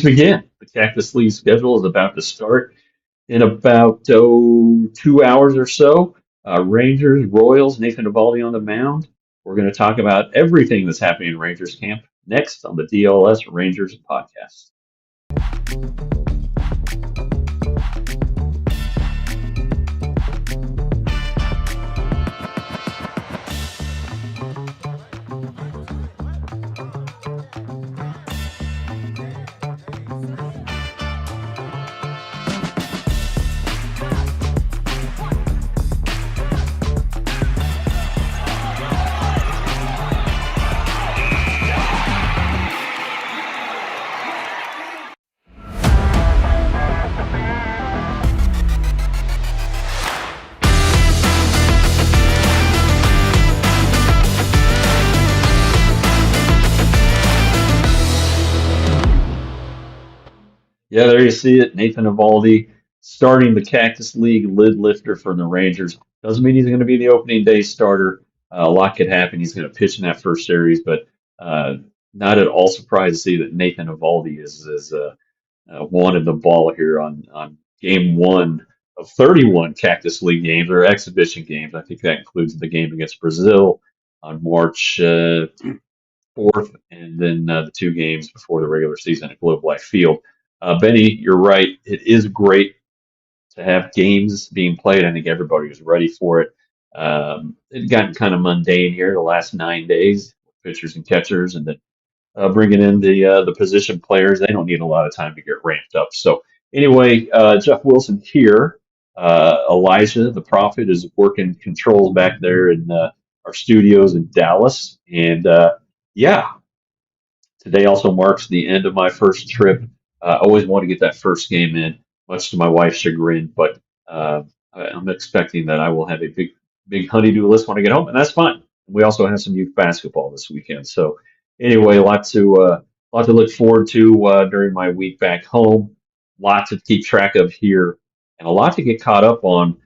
begin. The Cactus League schedule is about to start in about 2 hours or so. Rangers, Royals, Nathan Eovaldi on the mound. We're going to talk about everything that's happening in Rangers camp next on the DLLS Rangers podcast. Yeah, there you see it. Nathan Eovaldi starting the Cactus League lid lifter for the Rangers. Doesn't mean he's going to be the opening day starter. A lot could happen. He's going to pitch in that first series, but not at all surprised to see that Nathan Eovaldi is wanted the ball here on game one of 31 Cactus League games or exhibition games. I think that includes the game against Brazil on March 4th, and then the two games before the regular season at Globe Life Field. Benny, you're right. It is great to have games being played. I think everybody was ready for it. It gotten kind of mundane here the last 9 days, pitchers and catchers, and then bringing in the position players. They don't need a lot of time to get ramped up. So anyway, Jeff Wilson here. Elijah, the prophet, is working controls back there in our studios in Dallas. And yeah, today also marks the end of my first trip. I always want to get that first game in, much to my wife's chagrin, but I'm expecting that I will have a big honey-do list when I get home, and that's fine. We also have some youth basketball this weekend. So anyway, a lot to look forward to during my week back home. Lot to keep track of here, and a lot to get caught up on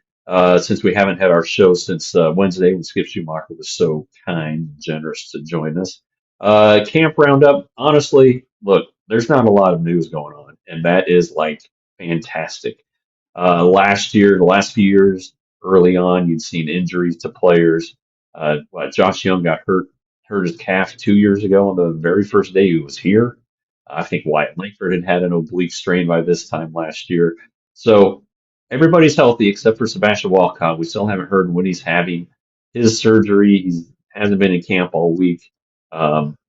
since we haven't had our show since Wednesday when Skip Schumacher was so kind and generous to join us. Camp Roundup, honestly, look, there's not a lot of news going on, and that is like fantastic. Last year, the last few years, early on, you'd seen injuries to players. Josh Young got hurt his calf 2 years ago on the very first day he was here. I think Wyatt Langford had an oblique strain by this time last year. So everybody's healthy except for Sebastian Walcott. We still haven't heard when he's having his surgery. He hasn't been in camp all week.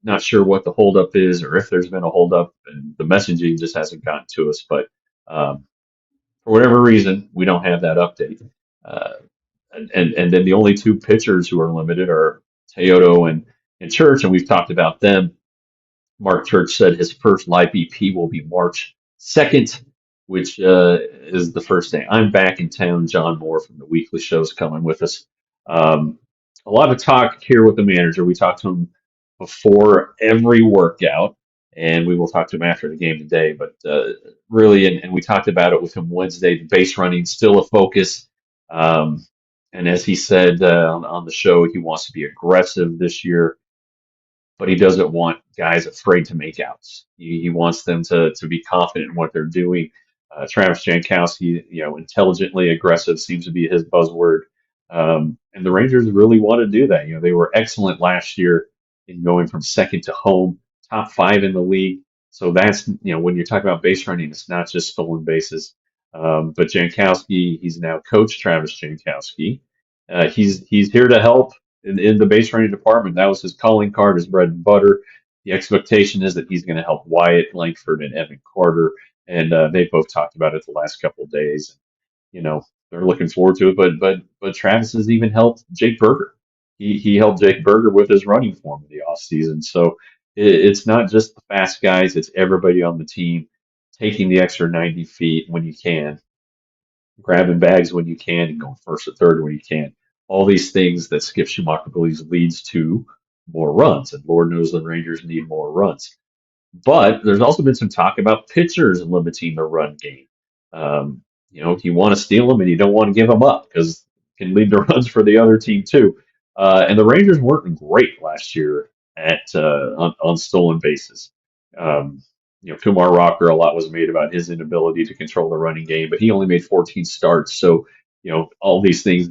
Not sure what the holdup is or if there's been a holdup, and the messaging just hasn't gotten to us. But for whatever reason, we don't have that update. And then the only two pitchers who are limited are Teodo and Church, and we've talked about them. Mark Church said his first live BP will be March 2nd, which is the first day I'm back in town. John Moore from the weekly show is coming with us. A lot of talk here with the manager. We talked to him before every workout, and we will talk to him after the game today. But really, and we talked about it with him Wednesday, the base running still a focus. And as he said on the show, he wants to be aggressive this year, but he doesn't want guys afraid to make outs. He wants them to be confident in what they're doing. Travis Jankowski, intelligently aggressive seems to be his buzzword. And the Rangers really want to do that. They were excellent last year in going from second to home, top 5 in the league. So that's, when you're talking about base running, it's not just stolen bases. But Jankowski, he's now coach Travis Jankowski. He's here to help in the base running department. That was his calling card, his bread and butter. The expectation is that he's going to help Wyatt Langford and Evan Carter, and they both talked about it the last couple of days. They're looking forward to it. But Travis has even helped Jake Berger. He helped Jake Berger with his running form in the offseason. So it's not just the fast guys; it's everybody on the team taking the extra 90 feet when you can, grabbing bags when you can, and going first or third when you can. All these things that Skip Schumacher believes leads to more runs, and Lord knows the Rangers need more runs. But there's also been some talk about pitchers limiting the run game. You want to steal them and you don't want to give them up because it can lead to runs for the other team too. And the Rangers weren't great last year at on stolen bases. Kumar Rocker, a lot was made about his inability to control the running game, but he only made 14 starts. So, all these things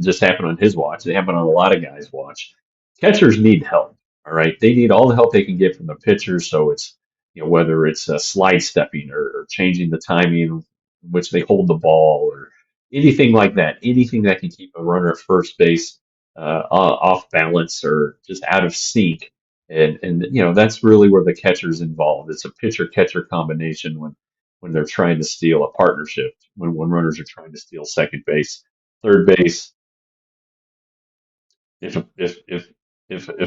just happen on his watch. They happen on a lot of guys' watch. Catchers need help. All right. They need all the help they can get from the pitchers. So it's, whether it's slide stepping or changing the timing in which they hold the ball or anything like that, anything that can keep a runner at first base off balance or just out of sync and that's really where the catcher's involved. It's a pitcher catcher combination when they're trying to steal a partnership, when runners are trying to steal second base, third base. If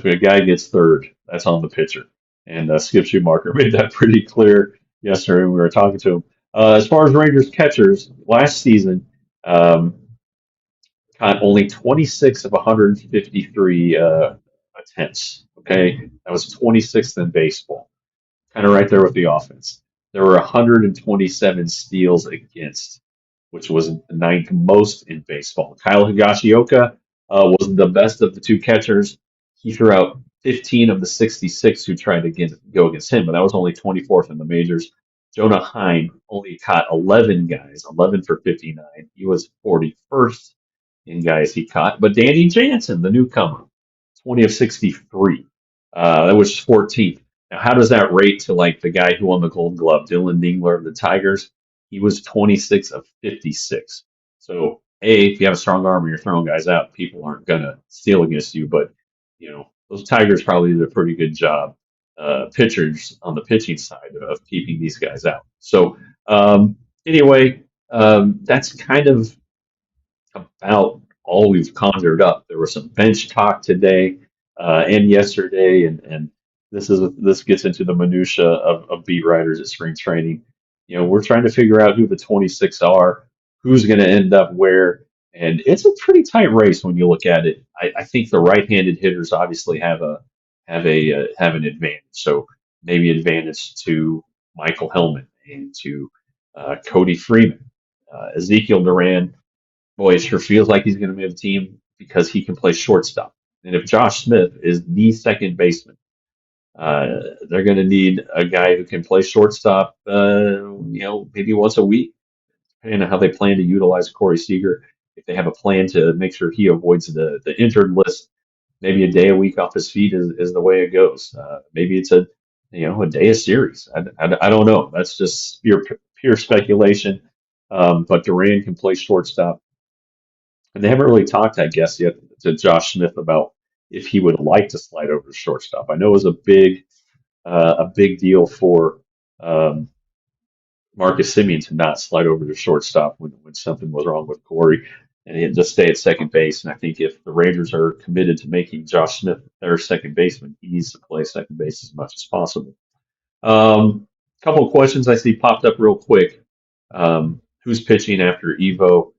a guy gets third, that's on the pitcher. And Skip Schumacher made that pretty clear yesterday when we were talking to him. As far as Rangers catchers, last season, um, caught only 26 of 153 attempts. Okay, that was 26th in baseball, kind of right there with the offense. There were 127 steals against, which was the ninth most in baseball. Kyle Higashioka was the best of the two catchers. He threw out 15 of the 66 who tried to go against him, but that was only 24th in the majors. Jonah Heim only caught 11 guys, 11 for 59. He was 41st in guys he caught. But Danny Jansen, the newcomer, 20 of 63. That was 14th. Now, how does that rate to like the guy who won the Gold Glove, Dylan Dingler of the Tigers? He was 26 of 56. So, A, if you have a strong arm and you're throwing guys out, people aren't going to steal against you. But, those Tigers probably did a pretty good job, pitchers on the pitching side of keeping these guys out. So, anyway, that's kind of about all we've conjured up. There was some bench talk today and yesterday, and this gets into the minutia of beat writers at spring training. We're trying to figure out who the 26 are, who's going to end up where, and it's a pretty tight race when you look at it. I think the right-handed hitters obviously have an advantage. So maybe advantage to Michael Hellman and to Cody Freeman, Ezekiel Duran. Boy, it sure feels like he's going to be the team because he can play shortstop. And if Josh Smith is the second baseman, they're going to need a guy who can play shortstop, maybe once a week, depending on how they plan to utilize Corey Seager. If they have a plan to make sure he avoids the injured list, maybe a day a week off his feet is the way it goes. Maybe it's a day a series. I don't know. That's just pure speculation. But Duran can play shortstop. And they haven't really talked, I guess, yet to Josh Smith about if he would like to slide over to shortstop. I know it was a big deal for um, Marcus Simeon to not slide over to shortstop when something was wrong with Corey, and he had to stay at second base. And I think if the Rangers are committed to making Josh Smith their second baseman, he needs to play second base as much as possible. Couple of questions I see popped up real quick. Who's pitching after Evo?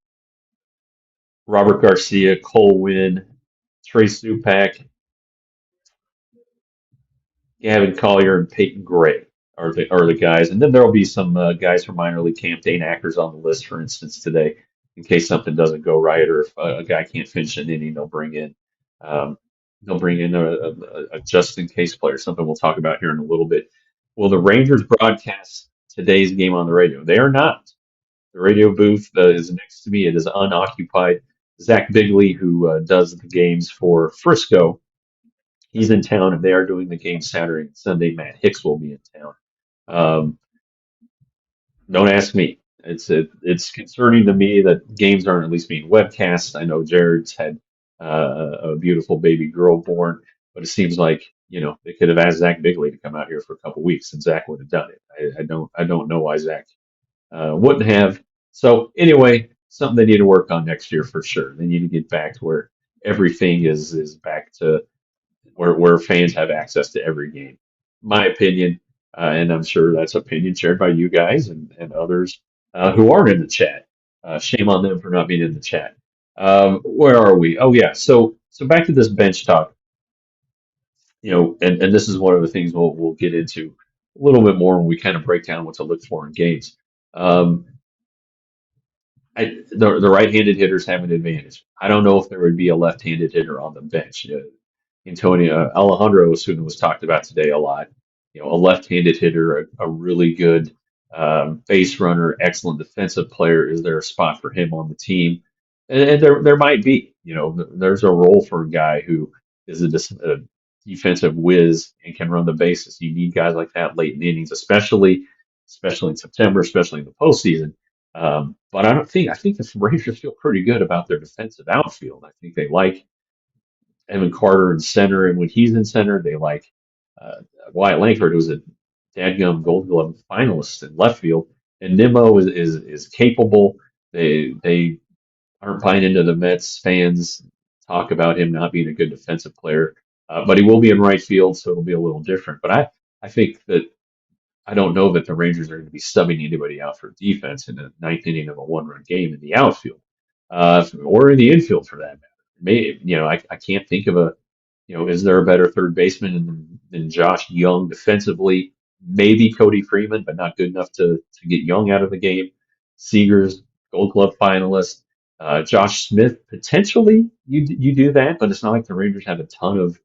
Robert Garcia, Cole Winn, Trey Supak, Gavin Collier, and Peyton Gray are the guys. And then there'll be some guys from minor league camp. Dane Acker's on the list, for instance, today, in case something doesn't go right or if a guy can't finish an inning, um, they'll bring in a just in case player, something we'll talk about here in a little bit. Will the Rangers broadcast today's game on the radio? They are not. The radio booth is next to me. It is unoccupied. Zach Bigley, who does the games for Frisco, he's in town, and they are doing the game Saturday and Sunday. Matt Hicks will be in town. Um, don't ask me. It's concerning to me that games aren't at least being webcast. I know Jared's had a beautiful baby girl born, but it seems like they could have asked Zach Bigley to come out here for a couple weeks, and Zach would have done it. I don't know why Zach wouldn't have. So anyway, something they need to work on next year for sure. They need to get back to where everything is back to where fans have access to every game. My opinion, and I'm sure that's opinion shared by you guys and others who aren't in the chat. Shame on them for not being in the chat. Where are we? Oh yeah, so back to this bench talk. And this is one of the things we'll get into a little bit more when we kind of break down what to look for in games. Um, the right-handed hitters have an advantage. I don't know if there would be a left-handed hitter on the bench. Antonio Alejandro Osuna was talked about today a lot. a left-handed hitter, a really good base runner, excellent defensive player. Is there a spot for him on the team? And there might be. There's a role for a guy who is a defensive whiz and can run the bases. You need guys like that late in innings, especially in September, especially in the postseason. But I think the Rangers feel pretty good about their defensive outfield. I think they like Evan Carter in center, and when he's in center, they like uh, Wyatt Langford, who's a dadgum Gold Glove finalist in left field, and Nimmo is capable. They aren't buying into the Mets fans talk about him not being a good defensive player, but he will be in right field, so it'll be a little different. But I think that I don't know that the Rangers are going to be subbing anybody out for defense in the ninth inning of a one-run game in the outfield, or in the infield for that matter. I can't think of is there a better third baseman than Josh Young defensively? Maybe Cody Freeman, but not good enough to get Young out of the game. Seager's Gold Glove finalist. Josh Smith, potentially you do that, but it's not like the Rangers have a ton of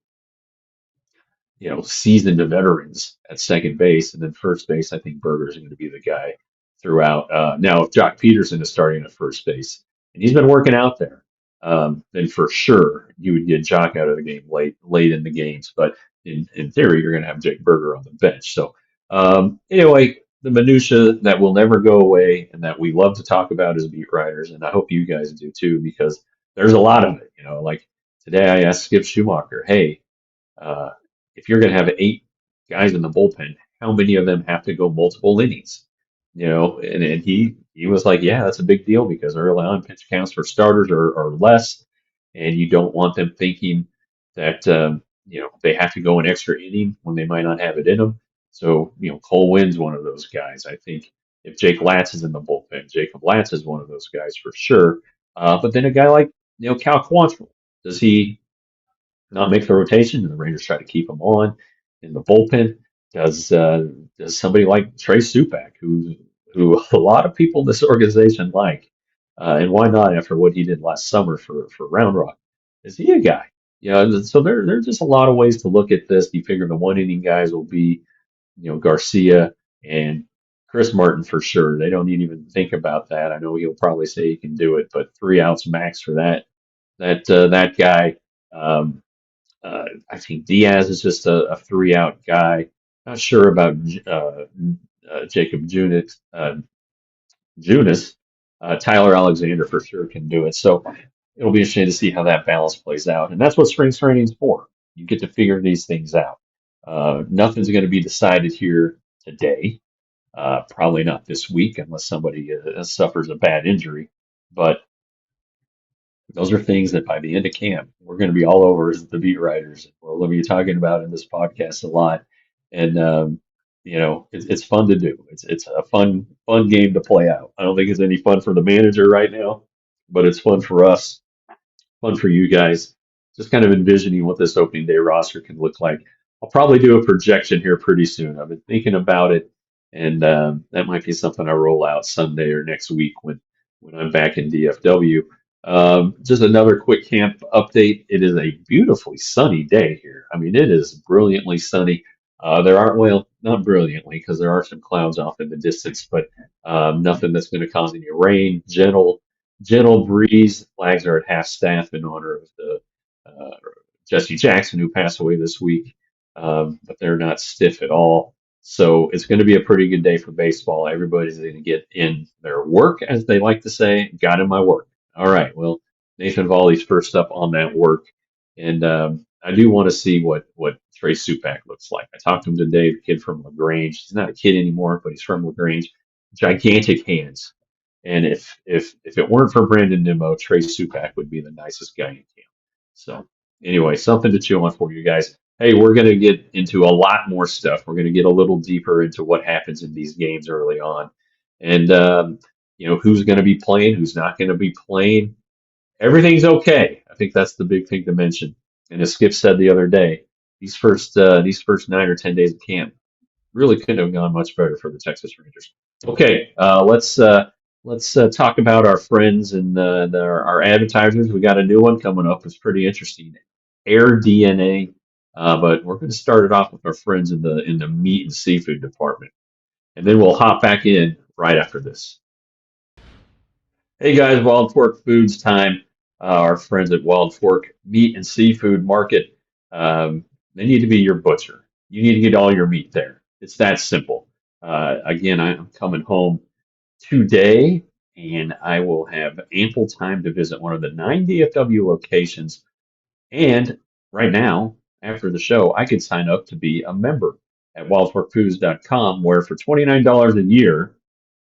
seasoned veterans at second base, and then first base. I think Berger's going to be the guy throughout. Now, if Jock Peterson is starting at first base, and he's been working out there, then for sure you would get Jock out of the game late in the games. But in theory, you're going to have Jake Berger on the bench. So anyway, the minutia that will never go away and that we love to talk about as beat writers, and I hope you guys do too, because there's a lot of it. Like today, I asked Skip Schumacher, hey. Uh, if you're going to have 8 guys in the bullpen, how many of them have to go multiple innings? And he was like, yeah, that's a big deal because early on pitch counts for starters are less, and you don't want them thinking that they have to go an extra inning when they might not have it in them. So Cole Wynn's one of those guys. I think if Jake Latz is in the bullpen, Jacob Latz is one of those guys for sure. But then a guy like Cal Quantrill, does he not make the rotation, and the Rangers try to keep him on in the bullpen? Does somebody like Trey Supak, who a lot of people in this organization like, and why not after what he did last summer for Round Rock? Is he a guy? So there's just a lot of ways to look at this. You figure the one inning guys will be, Garcia and Chris Martin for sure. They don't even think about that. I know he'll probably say he can do it, but 3 outs max for that guy. I think Diaz is just a 3 out guy. Not sure about Jacob Junis. Tyler Alexander for sure can do it. So it'll be interesting to see how that balance plays out. And that's what spring training's for. You get to figure these things out. Nothing's going to be decided here today. Probably not this week unless somebody suffers a bad injury. But those are things that by the end of camp, we're going to be all over as the beat writers. We're going to be talking about in this podcast a lot. And, it's fun to do. It's a fun game to play out. I don't think it's any fun for the manager right now, but it's fun for us, fun for you guys. Just kind of envisioning what this opening day roster can look like. I'll probably do a projection here pretty soon. I've been thinking about it, and that might be something I roll out Sunday or next week when I'm back in DFW. Just another quick camp update. It is a beautifully sunny day here. I mean, it is brilliantly sunny. There aren't, well, not brilliantly, because there are some clouds off in the distance, but nothing that's going to cause any rain. Gentle breeze. Flags are at half staff in honor of the Jesse Jackson, who passed away this week, but they're not stiff at all. So it's going to be a pretty good day for baseball. Everybody's going to get in their work, as they like to say. Got in my work. All right. Well, Nathan Eovaldi's first up on that work, and I do want to see what Trey Supak looks like. I talked to him today, the kid from LaGrange. He's not a kid anymore, but he's from LaGrange. Gigantic hands, and if it weren't for Brandon Nimmo, Trey Supak would be the nicest guy in camp. So anyway, something to chew on for you guys. Hey, we're going to get into a lot more stuff. We're going to get a little deeper into what happens in these games early on, and who's going to be playing, who's not going to be playing. Everything's okay. I think that's the big thing to mention. And as Skip said the other day, these first 9 or 10 days of camp really couldn't have gone much better for the Texas Rangers. Okay, let's talk about our friends and our advertisers. We got a new one coming up. It's pretty interesting. Air DNA. but we're going to start it off with our friends in the meat and seafood department, and then we'll hop back in right after this. Hey guys, Wild Fork Foods time. Our friends at Wild Fork Meat and Seafood Market, they need to be your butcher. You need to get all your meat there. It's that simple. Again, I'm coming home today, and I will have ample time to visit one of the 9 DFW locations. And right now, after the show, I can sign up to be a member at wildforkfoods.com, where for $29 a year,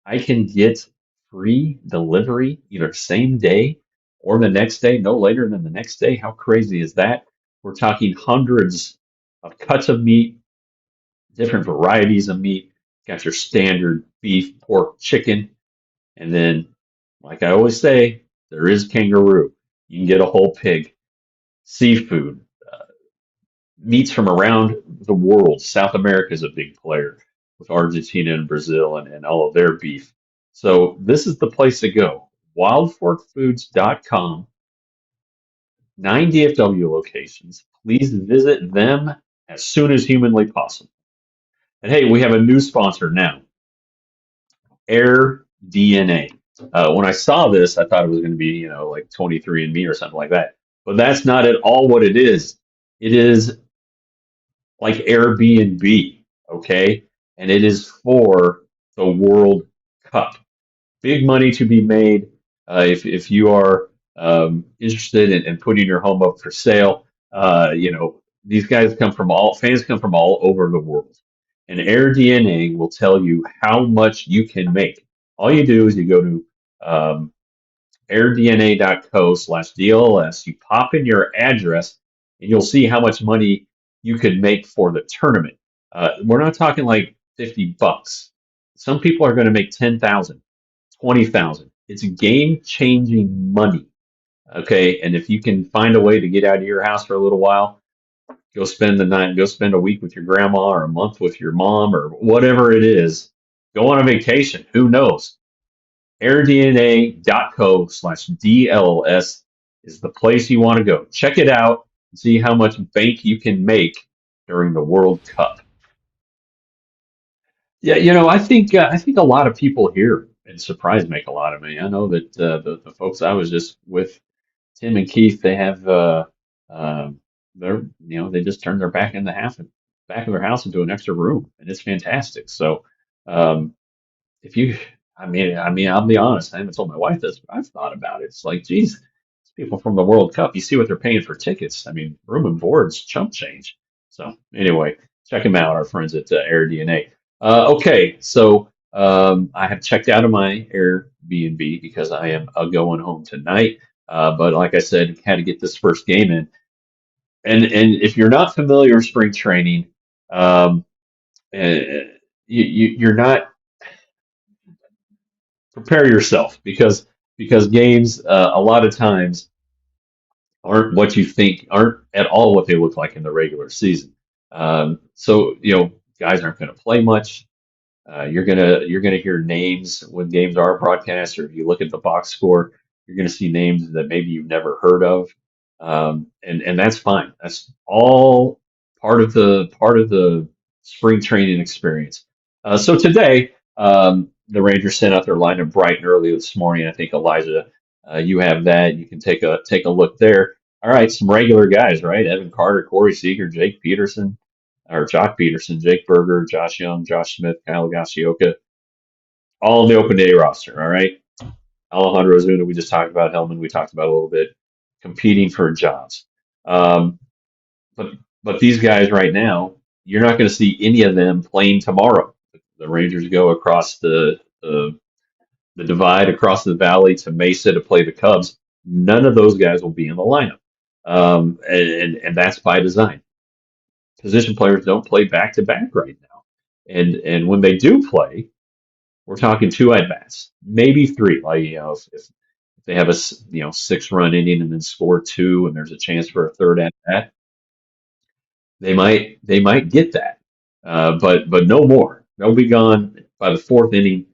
I can get free delivery either same day or the next day, no later than the next day. How crazy is that? We're talking hundreds of cuts of meat, different varieties of meat. Got your standard beef, pork, chicken, and then, like I always say, there is kangaroo. You can get a whole pig, seafood, meats from around the world. South America is a big player with Argentina and Brazil and all of their beef. So this is the place to go. Wildforkfoods.com, 9 DFW locations. Please visit them as soon as humanly possible. And hey, we have a new sponsor now, Air DNA. When I saw this, I thought it was going to be, like 23andMe or something like that. But that's not at all what it is. It is like Airbnb, okay? And it is for the World Cup. Big money to be made if you are interested in putting your home up for sale. These guys fans come from all over the world. And AirDNA will tell you how much you can make. All you do is you go to airdna.co/DLLS, you pop in your address, and you'll see how much money you could make for the tournament. We're not talking like $50. Some people are going to make 10,000, 20,000. It's game-changing money. Okay, and if you can find a way to get out of your house for a little while, go spend the night, go spend a week with your grandma or a month with your mom or whatever it is. Go on a vacation. Who knows? airdna.co/DLLS is the place you want to go. Check it out and see how much bank you can make during the World Cup. Yeah, I think a lot of people here in Surprise make a lot of money. I know that the folks I was just with, Tim and Keith, they have uh, they just turned their back of their house into an extra room, and it's fantastic. So um, if you, I'll be honest. I haven't told my wife this, but I've thought about it. It's like, geez, these people from the World Cup. You see what they're paying for tickets. I mean, room and board's chump change. So anyway, check them out, our friends at AirDNA. Okay, so I have checked out of my Airbnb because I am going home tonight. But like I said, had to get this first game in. And if you're not familiar with spring training, um, you're not prepare yourself because games a lot of times aren't what you think, aren't at all what they look like in the regular season. So guys aren't going to play much. You're gonna hear names when games are broadcast, or if you look at the box score, you're gonna see names that maybe you've never heard of, and that's fine. That's all part of the spring training experience. So today, the Rangers sent out their lineup bright and early this morning. I think Elijah, you have that. You can take a look there. All right, some regular guys, right? Evan Carter, Corey Seager, Jake Peterson, or Jock Peterson, Jake Berger, Josh Young, Josh Smith, Kyle Gasioka, all on the open day roster. All right. Alejandro Zuna, we just talked about. Hellman, we talked about a little bit, competing for jobs. Um, but these guys right now, you're not going to see any of them playing tomorrow. The Rangers go across the divide, across the valley to Mesa to play the Cubs. None of those guys will be in the lineup, and that's by design. Position players don't play back to back right now, and when they do play, we're talking two at bats, maybe three. Like if they have a 6-run inning and then score two, and there's a chance for a third at bat, they might get that, but no more. They'll be gone by the fourth inning.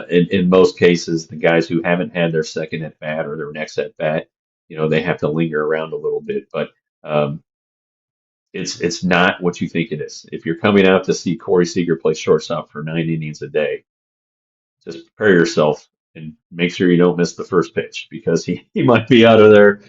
In most cases, the guys who haven't had their second at bat or their next at bat, they have to linger around a little bit, but. Um, it's not what you think it is. If you're coming out to see Corey Seager play shortstop for 9 innings a day, just prepare yourself and make sure you don't miss the first pitch because he might be out of there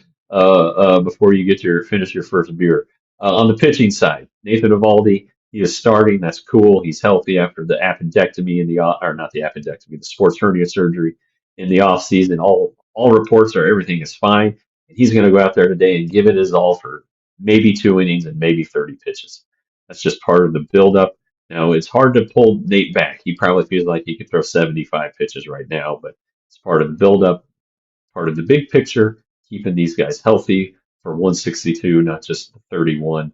before you get your finish your first beer. On the pitching side, Nathan Eovaldi, he is starting. That's cool. He's healthy after the appendectomy in the or not the appendectomy, the sports hernia surgery in the off season. All reports are everything is fine. And he's going to go out there today and give it his all for maybe 2 innings and maybe 30 pitches. That's just part of the buildup. Now, it's hard to pull Nate back. He probably feels like he could throw 75 pitches right now, but it's part of the buildup, part of the big picture, keeping these guys healthy for 162, not just 31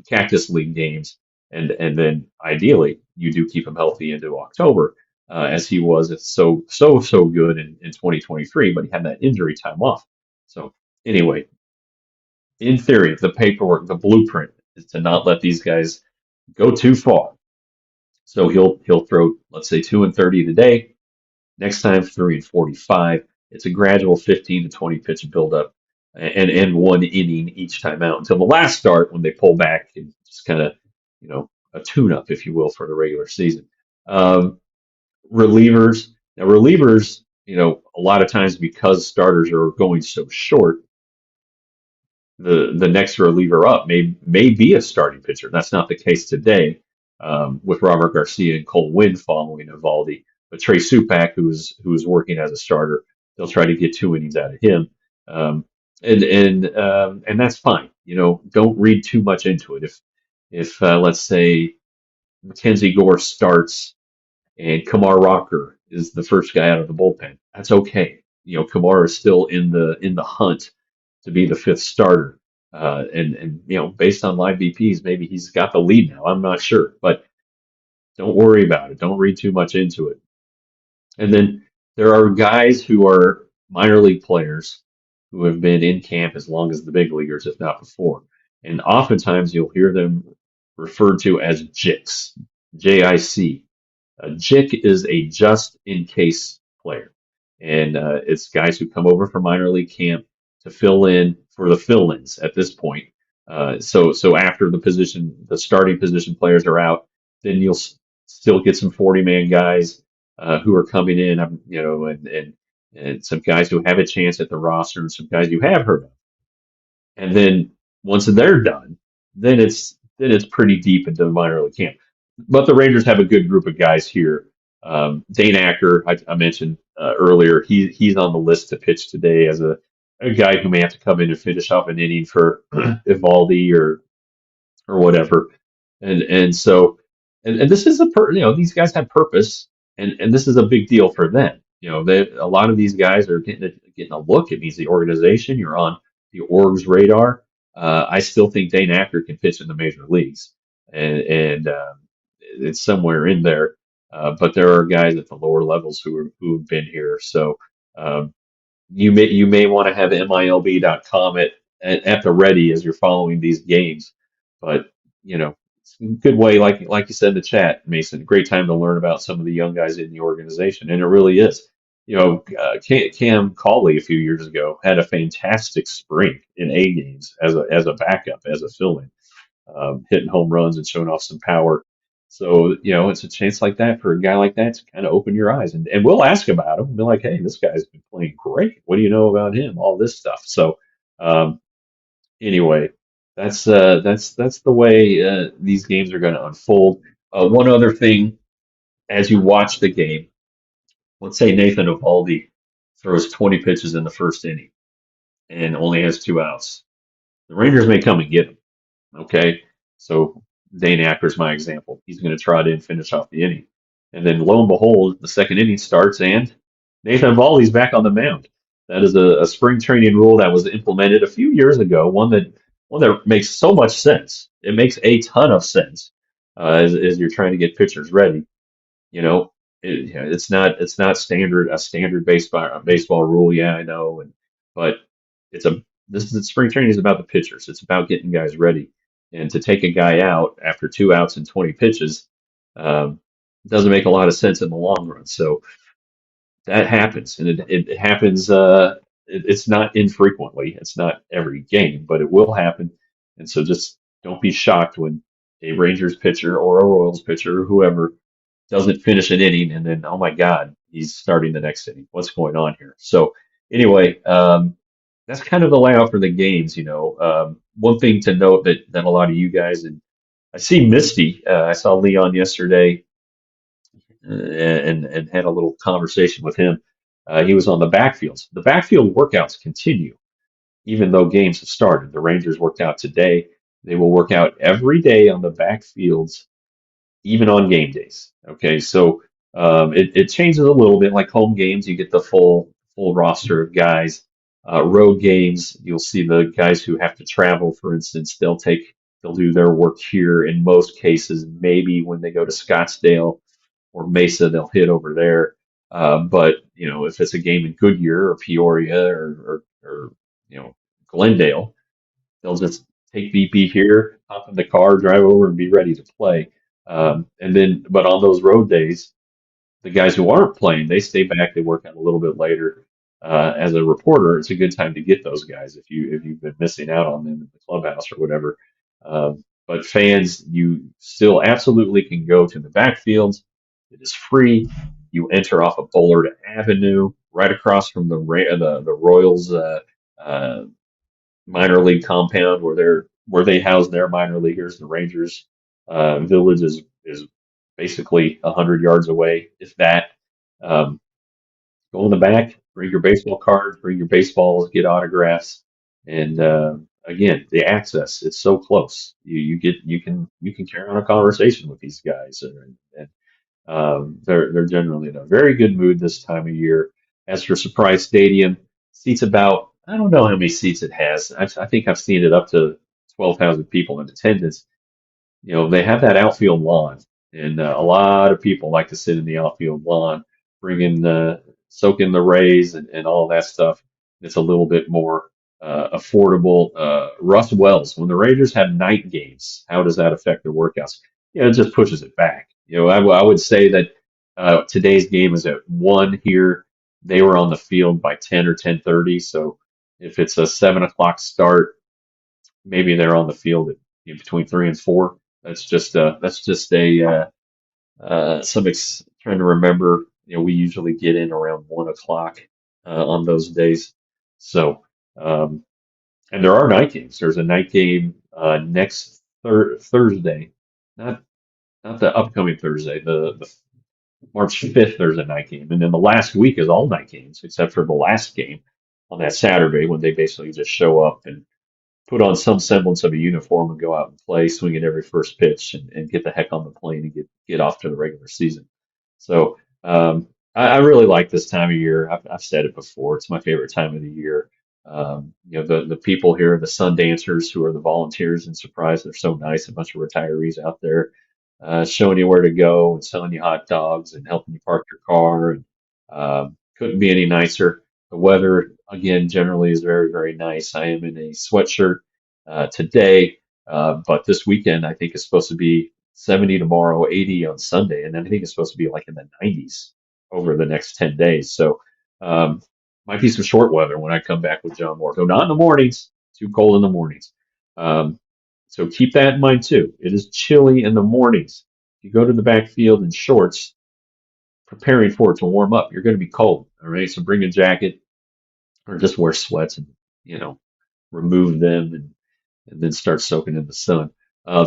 Cactus League games. And then ideally, you do keep him healthy into October, as he was so good in 2023, but he had that injury time off. So anyway, in theory, the paperwork, the blueprint is to not let these guys go too far. So he'll throw, let's say, 2 and 30 today. Next time, 3 and 45. It's a gradual 15 to 20 pitch buildup and 1 inning each time out until the last start when they pull back and just kind of, a tune-up, if you will, for the regular season. Um, relievers. Now, relievers, a lot of times because starters are going so short, the next reliever up may be a starting pitcher. That's not the case today with Robert Garcia and Cole Winn following Eovaldi. But Trey Supak, who's working as a starter, they'll try to get 2 innings out of him, and that's fine. Don't read too much into it. If let's say Mackenzie Gore starts and Kamar Rocker is the first guy out of the bullpen, that's okay. Kamar is still in the hunt to be the fifth starter. And based on live BPs, maybe he's got the lead now. I'm not sure, but don't worry about it. Don't read too much into it. And then there are guys who are minor league players who have been in camp as long as the big leaguers, if not before. And oftentimes you'll hear them referred to as JICs, JIC. A JIC is a just in case player. And it's guys who come over from minor league camp to fill in for the fill-ins at this point. So after the starting position players are out, then you'll still get some 40-man guys who are coming in, and some guys who have a chance at the roster and some guys you have heard of. And then once they're done, then it's pretty deep into the minor league camp. But the Rangers have a good group of guys here. Dane Acker, I mentioned earlier, he's on the list to pitch today as a guy who may have to come in and finish off an inning for Eovaldi or whatever. And this is these guys have purpose, and this is a big deal for them. A lot of these guys are getting a look. It means the organization, you're on the org's radar. I still think Dane Acker can pitch in the major leagues, and it's somewhere in there. But there are guys at the lower levels who've been here. So you may want to have MILB.com at the ready as you're following these games. But it's a good way, like you said in the chat, Mason. Great time to learn about some of the young guys in the organization, and it really is. Cam Cauley a few years ago had a fantastic spring in A games as a backup, as a fill-in, hitting home runs and showing off some power. So, it's a chance like that for a guy like that to kind of open your eyes. And we'll ask about him. Be like, hey, this guy's been playing great. What do you know about him? All this stuff. So, anyway, that's the way these games are going to unfold. One other thing, as you watch the game, let's say Nathan Eovaldi throws 20 pitches in the first inning and only has 2 outs. The Rangers may come and get him. Okay, so Dane Acker's my example. He's going to try to finish off the inning. And then lo and behold, the second inning starts and Nathan Eovaldi's back on the mound. That is a spring training rule that was implemented a few years ago, one that makes so much sense. It makes a ton of sense as you're trying to get pitchers ready. It's not a standard baseball rule. Yeah, I know, but spring training is about the pitchers. It's about getting guys ready. And to take a guy out after 2 outs and 20 pitches doesn't make a lot of sense in the long run. So that happens, and it happens. It's not infrequently. It's not every game, but it will happen. And so just don't be shocked when a Rangers pitcher or a Royals pitcher or whoever doesn't finish an inning and then, oh my God, he's starting the next inning. What's going on here? So anyway, that's kind of the layout for the games. One thing to note that a lot of you guys, and I see Misty, I saw Leon yesterday, and had a little conversation with him. He was on the backfields. The backfield workouts continue even though games have started. The Rangers worked out today. They will work out every day on the backfields, even on game days. Okay, so it changes a little bit. Like home games, you get the full roster of guys. Road games, you'll see the guys who have to travel. For instance, they'll do their work here in most cases. Maybe when they go to Scottsdale or Mesa, they'll hit over there. But if it's a game in Goodyear or Peoria or Glendale, they'll just take BP here, hop in the car, drive over, and be ready to play. But on those road days, the guys who aren't playing, they stay back, they work out a little bit later. As a reporter, it's a good time to get those guys if you've been missing out on them in the clubhouse or whatever. But fans, you still absolutely can go to the backfields. It is free. You enter off of Bullard Avenue, right across from the Royals uh, minor league compound where they house their minor leaguers. The Rangers village is basically 100 yards away, if that. Um, Go in the back, bring your baseball cards, bring your baseballs, get autographs, and again, the access, it's so close. You can carry on a conversation with these guys, and they're generally in a very good mood this time of year. As for Surprise Stadium, seats about, I don't know how many seats it has. I think I've seen it up to 12,000 people in attendance. They have that outfield lawn, and a lot of people like to sit in the outfield lawn, soak in the rays and all that stuff. It's a little bit more affordable. Russ Wells, when the Rangers have night games, how does that affect their workouts? Yeah, it just pushes it back. I would say that today's game is at 1 here. They were on the field by 10 or 10:30, so if it's a 7 o'clock start, maybe they're on the field at between 3 and 4. That's just a trying to remember. We usually get in around 1 o'clock on those days. So, and there are night games. There's a night game next Thursday, not not the upcoming Thursday, the March 5th. There's a night game, and then the last week is all night games except for the last game on that Saturday when they basically just show up and put on some semblance of a uniform and go out and play, swing at every first pitch, and get the heck on the plane and get off to the regular season. So I really like this time of year. I've said it before. It's my favorite time of the year. The people here, the Sun Dancers, who are the volunteers in Surprise, they're so nice. A bunch of retirees out there showing you where to go and selling you hot dogs and helping you park your car. And couldn't be any nicer. The weather, again, generally is very, very nice. I am in a sweatshirt today, but this weekend I think is supposed to be 70 tomorrow, 80 on Sunday, and then I think it's supposed to be like in the 90s over the next 10 days. So um, might be some short weather when I come back with John Moore. So not in the mornings, too cold in the mornings. Um, so keep that in mind too. It is chilly in the mornings. If you go to the backfield in shorts, preparing for it to warm up, you're going to be cold. All right, so bring a jacket or just wear sweats and you know remove them and then start soaking in the sun.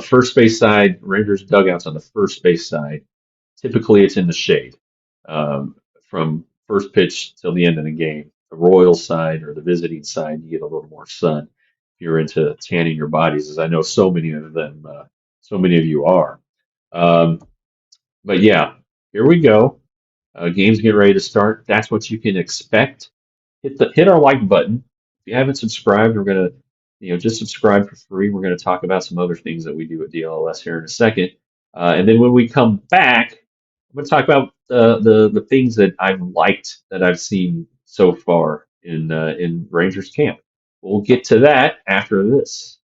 First base side, Rangers dugouts on the first base side. Typically, it's in the shade from first pitch till the end of the game. The Royal side or the visiting side, you get a little more sun. If you're into tanning your bodies, as I know so many of you are. Um, but yeah, here we go. Games get ready to start. That's what you can expect. Hit our like button. If you haven't subscribed, we're gonna just subscribe for free. We're gonna talk about some other things that we do at DLLS here in a second, and then when we come back, I'm gonna talk about the things that I've liked that I've seen so far in Rangers camp. We'll get to that after this.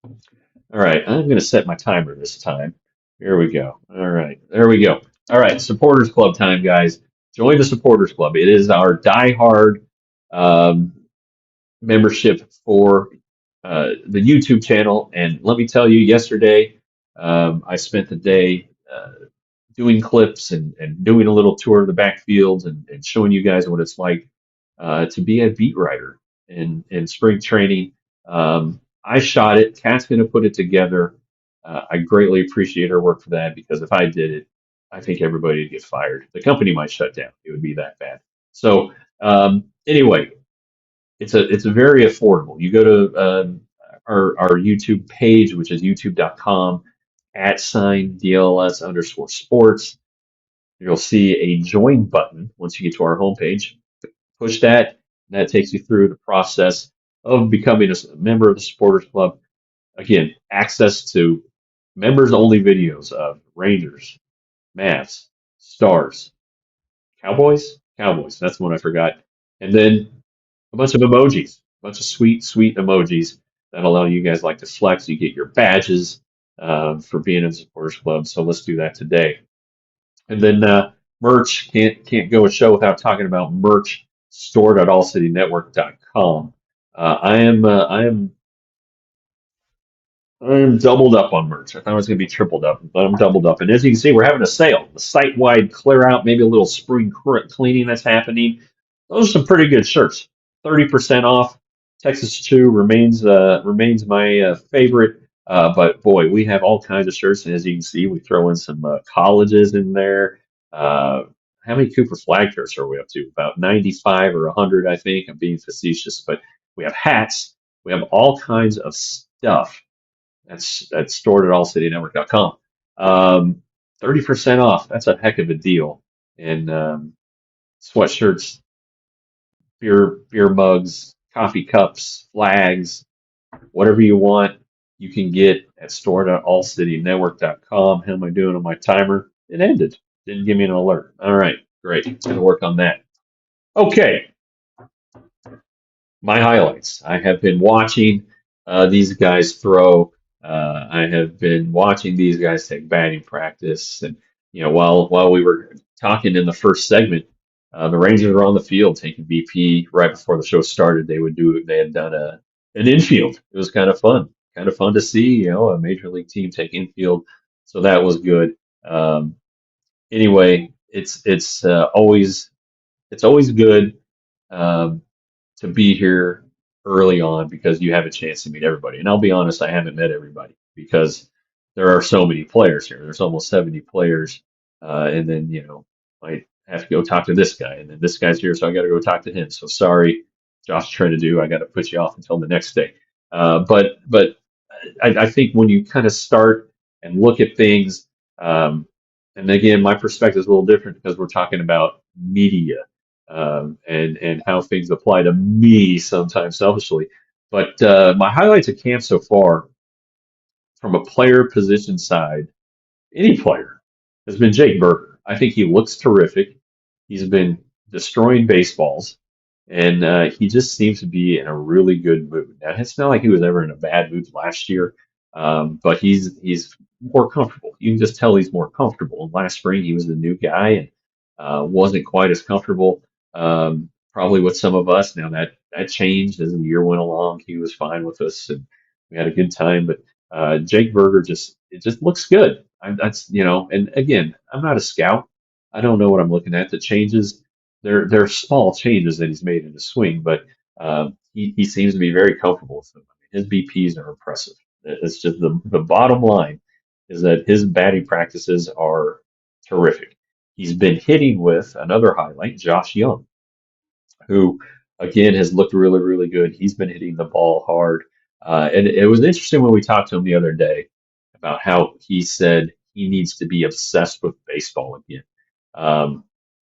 All right, I'm going to set my timer this time. Here we go. All right, there we go. All right, Supporters Club time, guys. Join the Supporters Club. It is our die-hard um, membership for the YouTube channel. And let me tell you, yesterday I spent the day doing clips and doing a little tour of the backfield and showing you guys what it's like to be a beat writer in spring training. I shot it. Kat's going to put it together. I greatly appreciate her work for that because if I did it, I think everybody would get fired. The company might shut down. It would be that bad. So anyway, it's a very affordable. You go to our YouTube page, which is youtube.com @DLLS underscore sports. You'll see a join button once you get to our homepage. Push that, and that takes you through the process of becoming a member of the supporters club. Again, access to members only videos of Rangers, Mavs, Stars, Cowboys. That's the one I forgot. And then a bunch of emojis, a bunch of sweet, sweet emojis that allow you guys like to flex. You get your badges for being in the supporters club. So let's do that today. And then merch, can't go a show without talking about merch. Store.allcitynetwork.com. I am doubled up on merch. I thought it was going to be tripled up, but I'm doubled up. And as you can see, we're having a sale, the site-wide clear out, maybe a little spring cleaning that's happening. Those are some pretty good shirts. 30% off. Texas 2 remains my favorite. But boy, we have all kinds of shirts, and as you can see, we throw in some colleges in there. Uh, how many Cooper Flag shirts are we up to? About 95 or 100, I think. I'm being facetious, but we have hats. We have all kinds of stuff that's stored at allcitynetwork.com. 30% off. That's a heck of a deal. And sweatshirts, beer mugs, coffee cups, flags, whatever you want, you can get at store.allcitynetwork.com. How am I doing on my timer? It ended. Didn't give me an alert. All right, great. Gonna work on that. Okay, my highlights. I have been watching these guys throw. I have been watching these guys take batting practice, and while we were talking in the first segment, the Rangers were on the field taking BP right before the show started. They had done an infield. It was kind of fun to see, a major league team take infield. So that was good. Anyway, it's always good. Um, to be here early on because you have a chance to meet everybody. And I'll be honest, I haven't met everybody because there are so many players here. There's almost 70 players. And then, I have to go talk to this guy. And then this guy's here, so I got to go talk to him. So sorry, Josh trying to do. I got to put you off until the next day. But I think when you kind of start and look at things, and again, my perspective is a little different because we're talking about media and how things apply to me sometimes selfishly. But my highlights of camp so far, from a player position side, any player, has been Jake Burger. I think he looks terrific. He's been destroying baseballs, and he just seems to be in a really good mood. Now, it's not like he was ever in a bad mood last year, but he's more comfortable. You can just tell he's more comfortable. Last spring, he was the new guy and wasn't quite as comfortable, probably with some of us. Now that changed as the year went along. He was fine with us, and we had a good time. But Jake Berger it just looks good. And again, I'm not a scout. I don't know what I'm looking at. The changes, they're small changes that he's made in his swing, but he seems to be very comfortable with them. His BPs are impressive. It's just the bottom line is that his batting practices are terrific. He's been hitting with another highlight, Josh Young, who again has looked really, really good. He's been hitting the ball hard. And it was interesting when we talked to him the other day about how he said he needs to be obsessed with baseball again,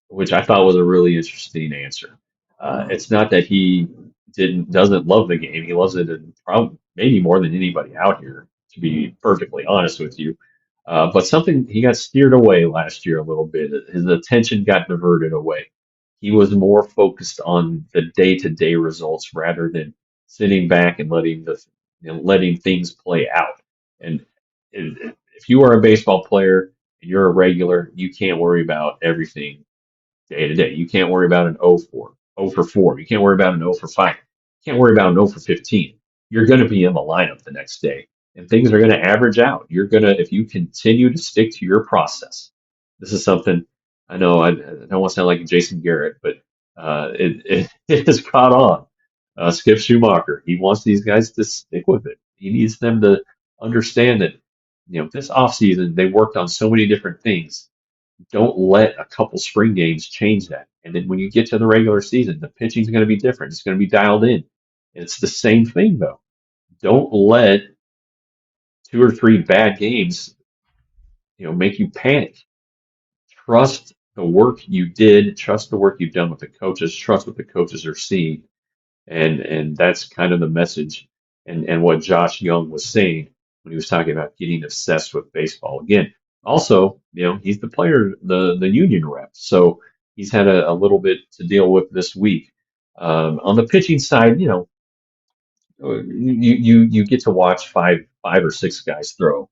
which I thought was a really interesting answer. It's not that he doesn't love the game; he loves it, and probably maybe more than anybody out here, to be perfectly honest with you. But something he got steered away last year a little bit. His attention got diverted away. He was more focused on the day-to-day results rather than sitting back and letting things play out. And if you are a baseball player and you're a regular, you can't worry about everything day to day. You can't worry about an 0 for 4. You can't worry about an 0 for 5. You can't worry about an 0 for 15. you're going to be in the lineup the next day, and things are going to average out. You're going to, if you continue to stick to your process. This is something I know I don't want to sound like Jason Garrett, but it has caught on. Skip Schumacher, he wants these guys to stick with it. He needs them to understand that, this offseason they worked on so many different things. Don't let a couple spring games change that. And then when you get to the regular season, the pitching is going to be different. It's going to be dialed in. It's the same thing though. Don't let two or three bad games, make you panic. Trust the work you did. Trust the work you've done with the coaches. Trust what the coaches are seeing, and that's kind of the message. And what Josh Young was saying when he was talking about getting obsessed with baseball again. Also, he's the player, the union rep, so he's had a little bit to deal with this week. On the pitching side, you get to watch five or six guys throw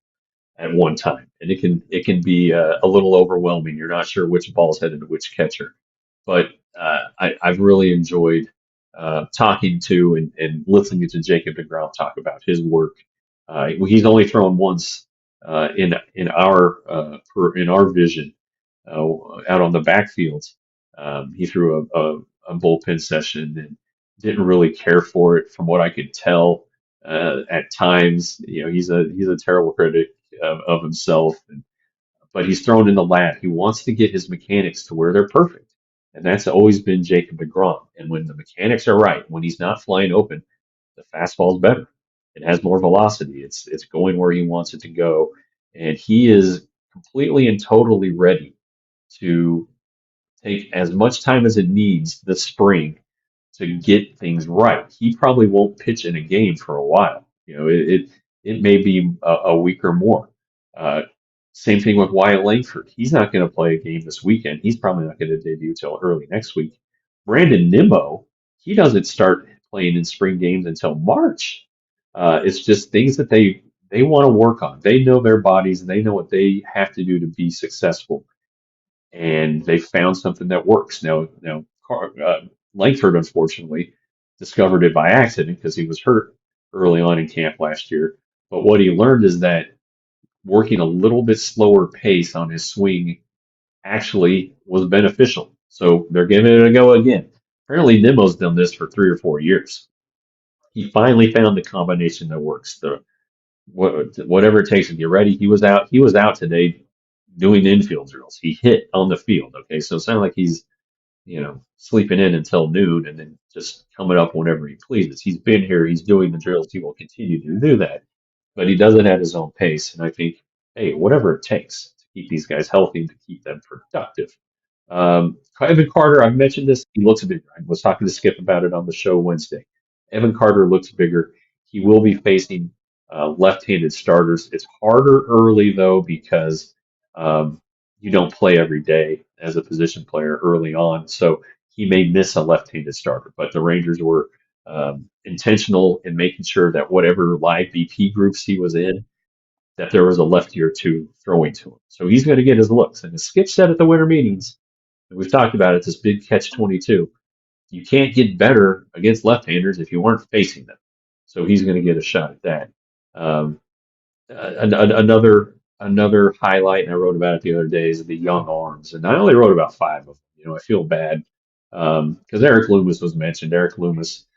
at one time, and it can be a little overwhelming. You're not sure which ball's headed to which catcher, but I've really enjoyed talking to and listening to Jacob deGrom talk about his work. He's only thrown once in our vision out on the backfield. He threw a bullpen session and didn't really care for it, from what I could tell. At times, he's a terrible critic of himself, but he's thrown in the lab. He wants to get his mechanics to where they're perfect, and that's always been Jacob deGrom. And when the mechanics are right, when he's not flying open, the fastball's better. It has more velocity. It's going where he wants it to go, and he is completely and totally ready to take as much time as it needs this spring to get things right. He probably won't pitch in a game for a while. It may be a week or more. Uh, Same thing with Wyatt Langford. He's not going to play a game this weekend. He's probably not going to debut till early next week. Brandon Nimmo, he doesn't start playing in spring games until March. It's just things that they want to work on. They know their bodies. They know what they have to do to be successful, and they found something that works. Langford unfortunately discovered it by accident because he was hurt early on in camp last year. But what he learned is that working a little bit slower pace on his swing actually was beneficial. So they're giving it a go again. Apparently, Nimmo's done this for 3 or 4 years. He finally found the combination that works. Whatever it takes to get ready. He was out. He was out today doing infield drills. He hit on the field. Okay, so it's not like he's sleeping in until noon and then just coming up whenever he pleases. He's been here. He's doing the drills. He will continue to do that, but he does it at his own pace. And I think, hey, whatever it takes to keep these guys healthy and to keep them productive. Evan Carter, I've mentioned this. He looks bigger. I was talking to Skip about it on the show Wednesday. Evan Carter looks bigger. He will be facing left-handed starters. It's harder early though because um, you don't play every day as a position player early on, so he may miss a left-handed starter. But the Rangers were intentional in making sure that whatever live BP groups he was in, that there was a lefty or two throwing to him. So he's going to get his looks. And as Skip said at the winter meetings, and we've talked about it, this big catch 22. You can't get better against left-handers if you aren't facing them. So he's going to get a shot at that. Um, another highlight, and I wrote about it the other day, is the young arms, and I only wrote about five of them. I feel bad because Eric Loomis was mentioned. Eric Loomis,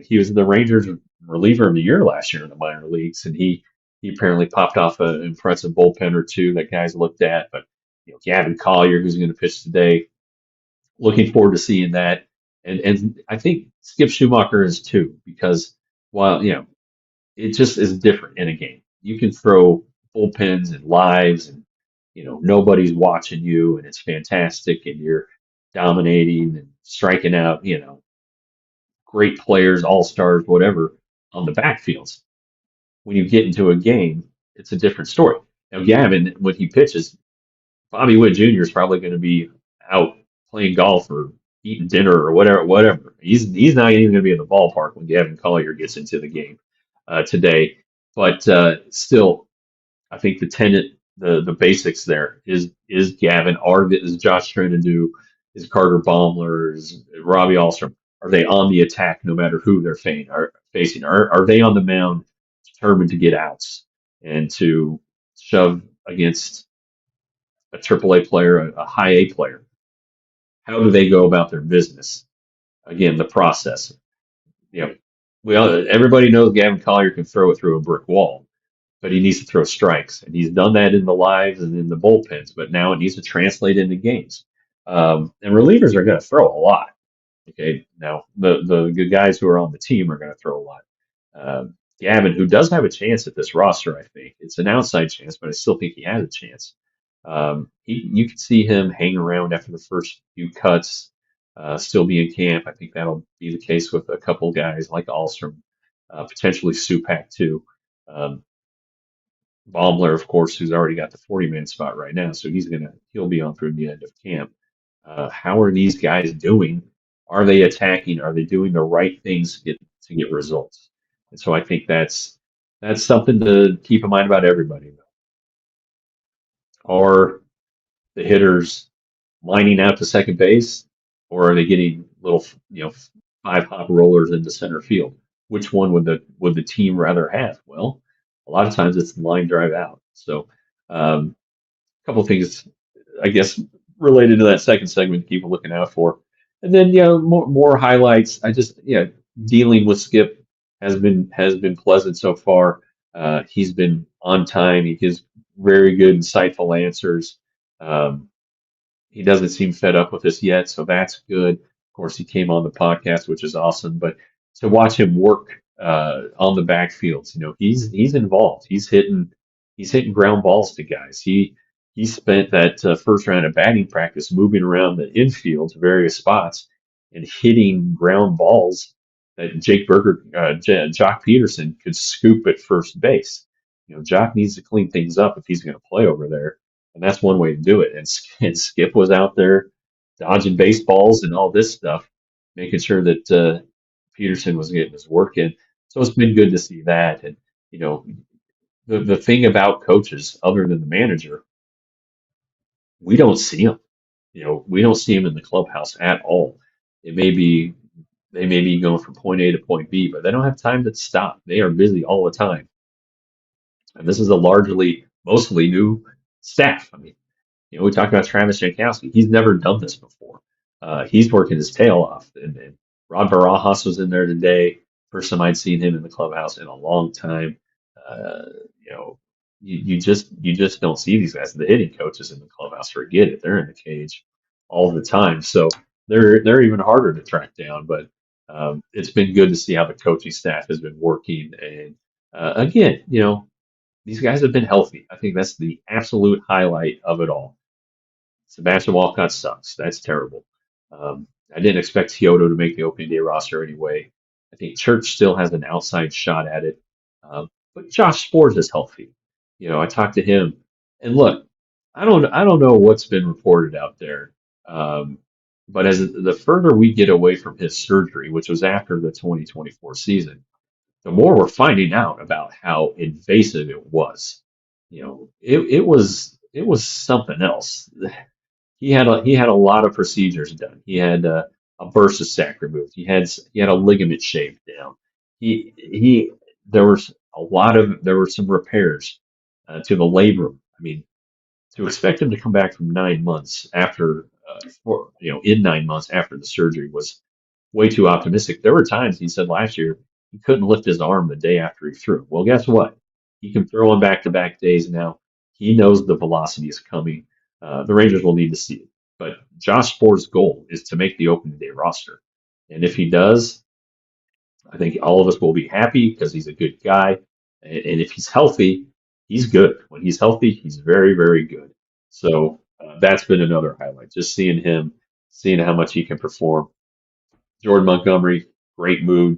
he was the Rangers reliever of the year last year in the minor leagues, and he apparently popped off an impressive bullpen or two that guys looked at. But Gavin Collier, who's going to pitch today, looking forward to seeing that. And I think Skip Schumacher is too, because while it just is different in a game. You can throw bullpens and lives, and nobody's watching you, and it's fantastic, and you're dominating and striking out, great players, all stars, whatever, on the backfields. When you get into a game, it's a different story. Now, Gavin, when he pitches, Bobby Witt Jr. is probably going to be out playing golf or eating dinner or whatever. Whatever. He's not even going to be in the ballpark when Gavin Collier gets into the game today. But still, I think the tenet, the basics there is Gavin. Is Josh trying to do? Is Carter Baumler? Is Robbie Alstrom? Are they on the attack no matter who they're facing? Are they on the mound determined to get outs and to shove against a triple A player, a high A player? How do they go about their business? Again, the process. You know, everybody knows Gavin Collier can throw it through a brick wall, but he needs to throw strikes, and he's done that in the lives and in the bullpens. But now it needs to translate into games. And relievers are going to throw a lot. Okay, now the good guys who are on the team are going to throw a lot. Gavin, who does have a chance at this roster, I think it's an outside chance, but I still think he has a chance. You can see him hang around after the first few cuts, still be in camp. I think that'll be the case with a couple guys like Alstrom, potentially Supak too. Um, Baumler, of course, who's already got the 40-man spot right now, so he'll be on through the end of camp. How are these guys doing? Are they attacking? Are they doing the right things to get results? And so I think that's something to keep in mind about everybody. Are the hitters lining out to second base, or are they getting little, 5-hop rollers into center field? Which one would the team rather have? Well, a lot of times it's the line drive out. So, a couple of things, I guess, related to that second segment to keep looking out for. And then, more highlights. Dealing with Skip has been pleasant so far. He's been on time. He gives very good, insightful answers. Um, he doesn't seem fed up with us yet, so that's good. Of course, he came on the podcast, which is awesome. But to watch him work on the backfields, he's involved. He's hitting ground balls to guys. He spent that first round of batting practice moving around the infield to various spots and hitting ground balls that Jock Peterson could scoop at first base. Jock needs to clean things up if he's going to play over there, and that's one way to do it. And Skip was out there dodging baseballs and all this stuff, making sure that Peterson was getting his work in. So it's been good to see that. And the thing about coaches, other than the manager, we don't see them. We don't see them in the clubhouse at all. It may be they may be going from point A to point B, but they don't have time to stop. They are busy all the time. And this is mostly new staff. I mean, we talked about Travis Jankowski. He's never done this before. He's working his tail off. And Rod Barajas was in there today. First time I'd seen him in the clubhouse in a long time. Uh, you know, you just don't see these guys. The hitting coaches in the clubhouse, forget it. They're in the cage all the time. So they're even harder to track down. But it's been good to see how the coaching staff has been working. And again, these guys have been healthy. I think that's the absolute highlight of it all. Sebastian Walcott sucks. That's terrible. I didn't expect Kyoto to make the opening day roster anyway. I think Church still has an outside shot at it. But Josh Spores is healthy. I talked to him, and look, I don't know what's been reported out there. Um, but as the further we get away from his surgery, which was after the 2024 season, the more we're finding out about how invasive it was. It was something else. He had a lot of procedures done. He had a bursa sac removed. He had a ligament shaved down. He there were some repairs to the labrum. I mean, to expect him to come back from 9 months after, in 9 months after the surgery was way too optimistic. There were times he said last year he couldn't lift his arm the day after he threw. Well, guess what? He can throw on back-to-back days now. He knows the velocity is coming. The Rangers will need to see it. But Josh Sport's goal is to make the opening day roster. And if he does, I think all of us will be happy because he's a good guy. And if he's healthy, he's good. When he's healthy, he's very, very good. So that's been another highlight. Just seeing him, seeing how much he can perform. Jordan Montgomery, great mood.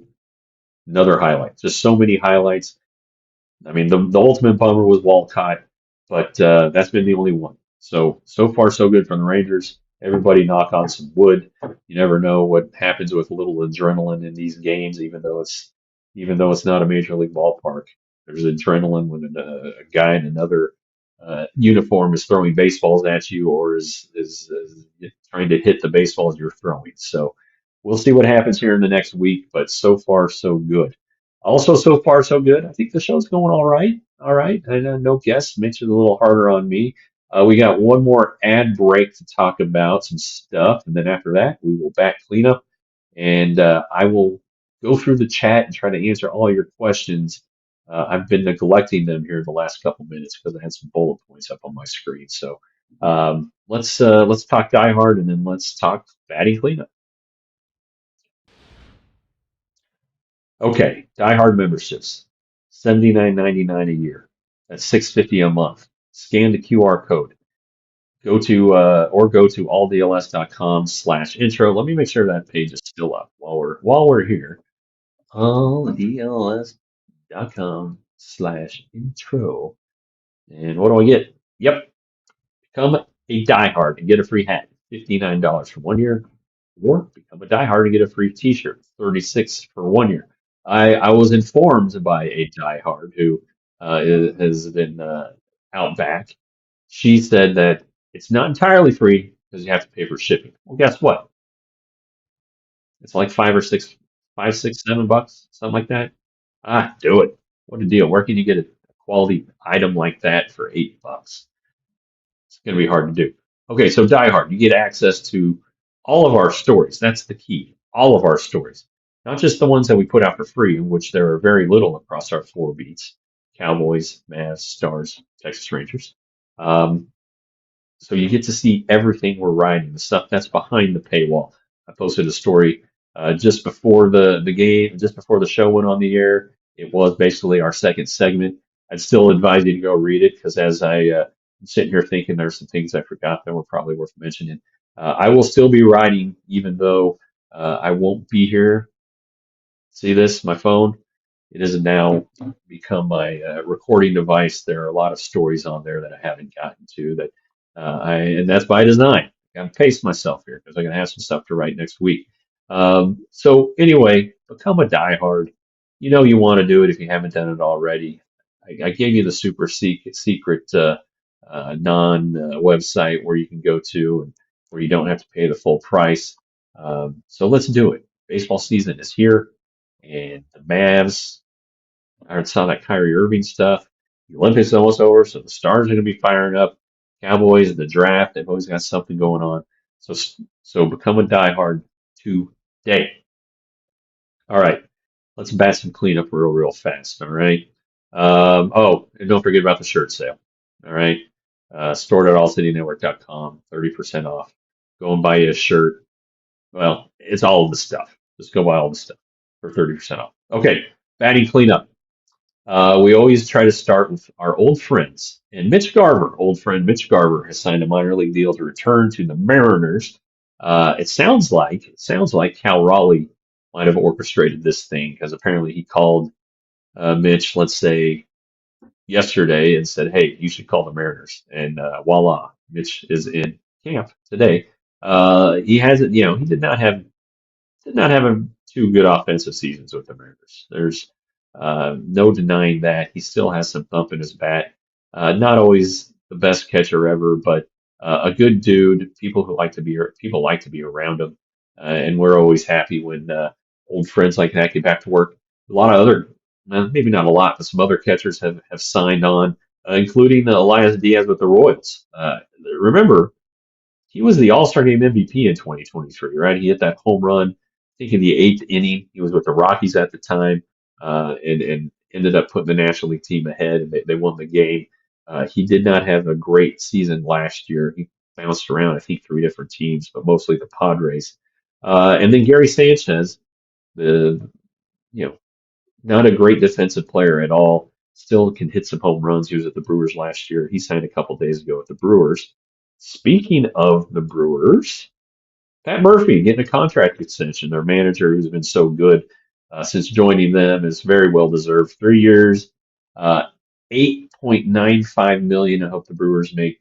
Another highlight. Just so many highlights. I mean, the ultimate bummer was Walcott, but that's been the only one. So far, so good from the Rangers. Everybody knock on some wood. You never know what happens with a little adrenaline in these games, even though it's not a major league ballpark. There's adrenaline when a guy in another uniform is throwing baseballs at you or is trying to hit the baseballs you're throwing. So we'll see what happens here in the next week, but so far, so good. Also, so far, so good. I think the show's going all right. All right. And no guests makes it a little harder on me. We got one more ad break to talk about some stuff. And then after that, we will back clean up and I will go through the chat and try to answer all your questions. I've been neglecting them here the last couple minutes because I had some bullet points up on my screen. So let's talk Die Hard and then let's talk batting cleanup. Okay, Die Hard memberships, $79.99 a year. That's $6.50 a month. Scan the QR code. Go to alldls.com/intro. Let me make sure that page is still up while we're here. alldls.com/intro. And what do I get? Yep, become a diehard and get a free hat, $59 for 1 year, or become a diehard and get a free T-shirt, 36 for 1 year. I was informed by a diehard who has been out back. She said that it's not entirely free because you have to pay for shipping. Well, guess what? It's like $5, $6, $7, something like that. Do it. What a deal. Where can you get a quality item like that for $8? It's going to be hard to do. Okay, so Die Hard, you get access to all of our stories. That's the key. All of our stories. Not just the ones that we put out for free, which there are very little across our four beats. Cowboys, Mavs, Stars, Texas Rangers. Um, so you get to see everything we're writing, the stuff that's behind the paywall. I posted a story just before the game, just before the show went on the air. It was basically our second segment. I'd still advise you to go read it because as I'm sitting here thinking there's some things I forgot that were probably worth mentioning. I will still be writing even though I won't be here. See this, my phone? It has now become my recording device. There are a lot of stories on there that I haven't gotten to that and that's by design. I gotta pace myself here because I'm gonna have some stuff to write next week. So anyway, become a diehard. You know you want to do it if you haven't done it already. I gave you the super secret non website where you can go to and where you don't have to pay the full price. So let's do it. Baseball season is here, and the Mavs. I saw that Kyrie Irving stuff. The Olympics are almost over, so the Stars are going to be firing up. Cowboys, the draft, they've always got something going on. So, so become a diehard today. All right, let's bat some cleanup real fast. All right. Oh, and don't forget about the shirt sale. All right. Stored at allcitynetwork.com, 30% off. Go and buy you a shirt. Well, it's all of the stuff. Just go buy all the stuff for 30% off. Okay, batting cleanup. We always try to start with our old friends. And Mitch Garver, old friend Mitch Garver, has signed a minor league deal to return to the Mariners. It sounds like Cal Raleigh might have orchestrated this thing because apparently he called Mitch, let's say yesterday, and said, "Hey, you should call the Mariners." And voila, Mitch is in camp today. He hasn't, he did not have two good offensive seasons with the Mariners. There's no denying that. He still has some thump in his bat. Not always the best catcher ever, but a good dude. People like to be around him, and we're always happy when old friends like that get back to work. A lot of other, maybe not a lot, but some other catchers have signed on, including Elias Diaz with the Royals. Remember, he was the All-Star Game MVP in 2023, right? He hit that home run, I think in the eighth inning. He was with the Rockies at the time, and ended up putting the National League team ahead, and they won the game. He did not have a great season last year. He bounced around, I think, three different teams, but mostly the Padres. And then Gary Sanchez, the you know not a great defensive player at all. Still can hit some home runs. He was at the Brewers last year. He signed a couple days ago with the Brewers. Speaking of the Brewers, Pat Murphy getting a contract extension. Their manager, who's been so good since joining them, is very well deserved. 3 years, 8.95 million. I hope the Brewers make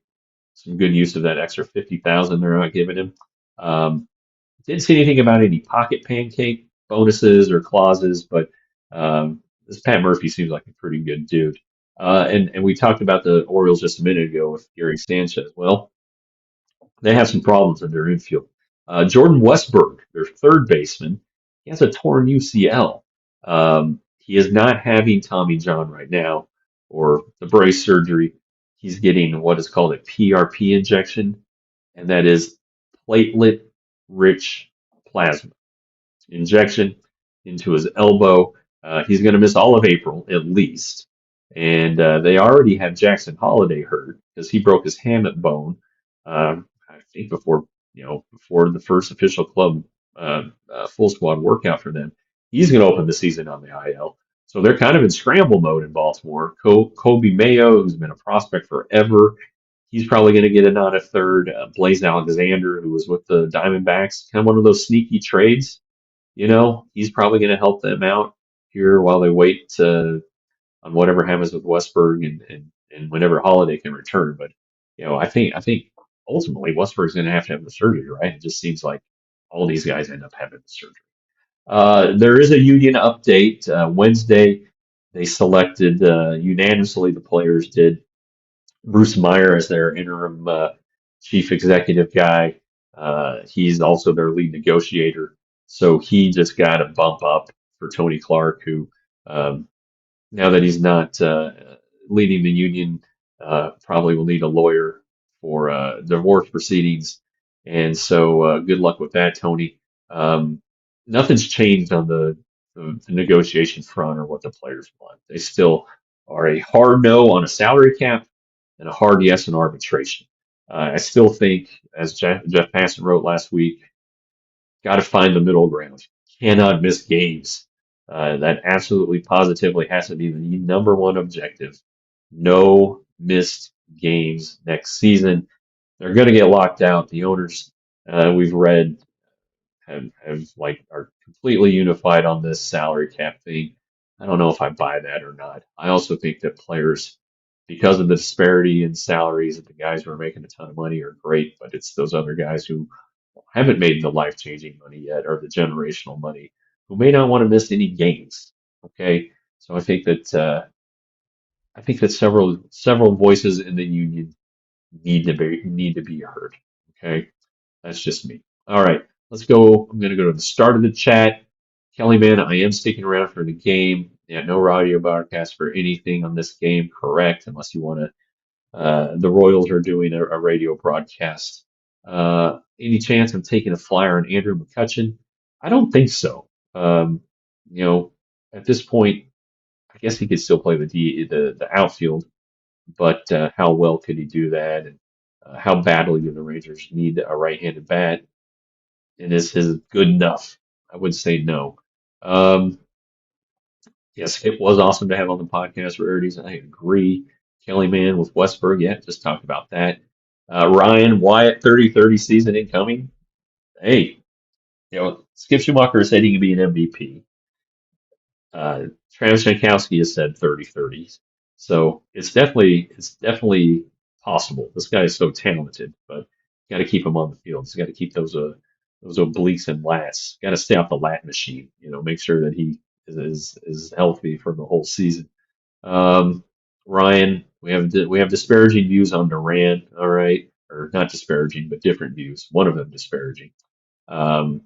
some good use of that extra 50,000 they're not giving him. Um, didn't see anything about any pocket pancake bonuses or clauses, but this Pat Murphy seems like a pretty good dude. And we talked about the Orioles just a minute ago with Gary Sanchez. Well, they have some problems in their infield. Jordan Westberg, their third baseman, he has a torn UCL. He is not having Tommy John right now or the brace surgery. He's getting what is called a PRP injection, and that is platelet-rich plasma injection into his elbow. He's going to miss all of April at least. And they already have Jackson Holiday hurt because he broke his hamate bone. I think before the first official club full squad workout for them. He's going to open the season on the IL. So they're kind of in scramble mode in Baltimore. Kobe Mayo, who's been a prospect forever, he's probably going to get a nod at third. Blaze Alexander, who was with the Diamondbacks, kind of one of those sneaky trades. He's probably going to help them out here while they wait on whatever happens with Westberg and whenever Holiday can return. But I think ultimately Westberg's going to have the surgery, right? It just seems like all these guys end up having the surgery. There is a union update. Wednesday, they selected unanimously, the players did, Bruce Meyer as their interim chief executive guy. He's also their lead negotiator. So he just got a bump up for Tony Clark, who, um, now that he's not leading the union, probably will need a lawyer for divorce proceedings. And so good luck with that, Tony. Nothing's changed on the negotiation front or what the players want. They still are a hard no on a salary cap and a hard yes in arbitration. I still think, as Jeff Passan wrote last week, got to find the middle ground. Cannot miss games. That absolutely positively has to be the number one objective. No missed games next season. They're going to get locked out. The owners, we've read, have like are completely unified on this salary cap thing. I don't know if I buy that or not. I also think that players, because of the disparity in salaries, the guys who are making a ton of money are great, but it's those other guys who haven't made the life-changing money yet or the generational money who may not want to miss any games. Okay, so I think that several voices in the union need to be heard. Okay, that's just me. All right, let's go. I'm going to go to the start of the chat. Kelly, man, I am sticking around for the game. Yeah, no radio broadcast for anything on this game, correct? Unless you want to. The Royals are doing a radio broadcast. Any chance I'm taking a flyer on Andrew McCutchen? I don't think so. You know, at this point, I guess he could still play the outfield, but how well could he do that? And how badly do the Rangers need a right-handed bat? And is his good enough? I would say no. Um, yes, it was awesome to have on the podcast, Rarities. I agree. Kelly Man with Westberg, yeah, just talked about that. Ryan Wyatt, 30-30 season incoming. Hey, Skip Schumacher is heading to be an MVP. Travis Jankowski has said 30-30. So it's definitely possible. This guy is so talented, but got to keep him on the field. He's got to keep those obliques and lats. Got to stay off the lat machine. Make sure that he is healthy for the whole season. Um, Ryan, we have disparaging views on Duran. All right, or not disparaging, but different views. One of them disparaging. Um,